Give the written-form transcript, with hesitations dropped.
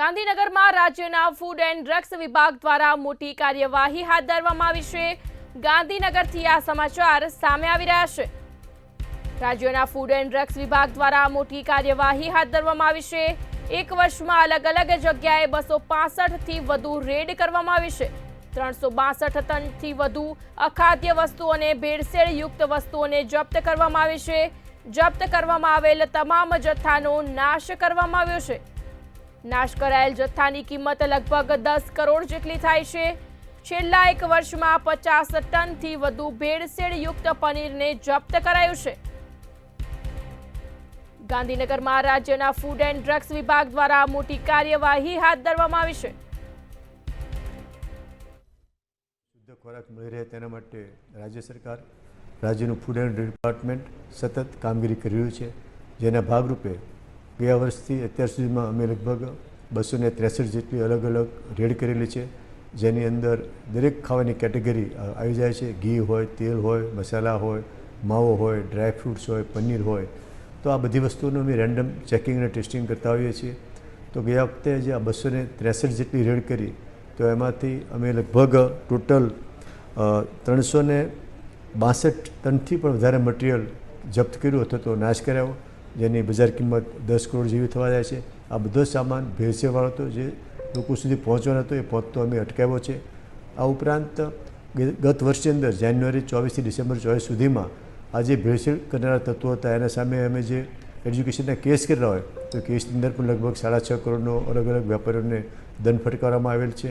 ગાંધીનગરમાં રાજ્યના food and drugs વિભાગ દ્વારા મોટી કાર્યવાહી હાથ ધરવામાં આવી છે। ગાંધીનગરથી આ સમાચાર સામે આવી રહ્યા છે। રાજ્યના ફૂડ એન્ડ ડ્રગ્સ વિભાગ દ્વારા મોટી કાર્યવાહી હાથ ધરવામાં આવી છે। એક વર્ષમાં અલગ અલગ જગ્યાએ 265 થી વધુ રેડ કરવામાં આવી છે। 362 ટનથી વધુ અખાદ્ય વસ્તુઓ અને ભેળસેળયુક્ત વસ્તુઓને જપ્ત કરવામાં આવી છે। જપ્ત કરવામાં આવેલ તમામ જથ્થાનો નાશ કરવામાં આવ્યો છે। નાશ કરાયેલ જથ્થાની કિંમત લગભગ 10 કરોડ જેટલી થાય છે। છેલ્લા એક વર્ષમાં 50 ટનથી વધુ ભેળસેળયુક્ત પનીરને જપ્ત કરાયું છે। ગાંધીનગરમાં રાજ્યના ફૂડ એન્ડ ડ્રગ્સ વિભાગ દ્વારા મોટી કાર્યવાહી હાથ ધરવામાં આવી છે। શુદ્ધ ખોરાક મળી રહે તેના માટે રાજ્ય સરકાર રાજ્યનું ફૂડ એન્ડ ડિપાર્ટમેન્ટ સતત કામગીરી કરી રહ્યું છે, જેના ભાગરૂપે ગયા વર્ષથી અત્યાર સુધીમાં અમે લગભગ 263 જેટલી અલગ અલગ રેડ કરેલી છે, જેની અંદર દરેક ખાવાની કેટેગરી આવી જાય છે। ઘી હોય, તેલ હોય, મસાલા હોય, માવો હોય, ડ્રાય ફ્રૂટ્સ હોય, પનીર હોય, તો આ બધી વસ્તુઓનું અમે રેન્ડમ ચેકિંગ અને ટેસ્ટિંગ કરતા હોઈએ છીએ। તો ગયા વખતે જે આ 263 જેટલી રેડ કરી, તો એમાંથી અમે લગભગ ટોટલ 362 ટનથી પણ વધારે મટીરિયલ જપ્ત કર્યું અથવા તો નાશ કરાયો, જેની બજાર કિંમત 10 કરોડ જેવી થવા જાય છે। આ બધો સામાન ભેળસેળવાળો હતો, જે લોકો સુધી પહોંચવાનો હતો, એ પહોંચતો અમે અટકાવ્યો છે। આ ઉપરાંત ગત વર્ષની અંદર જાન્યુઆરી 24 થી ડિસેમ્બર 24 સુધીમાં આ જે ભેળસેળ કરનારા તત્વો હતા એના સામે અમે જે એજ્યુકેશનના કેસ કરેલા હોય, તો કેસની અંદર પણ લગભગ 6.5 કરોડનો અલગ અલગ વેપારીઓને દંડ ફટકારવામાં આવેલ છે।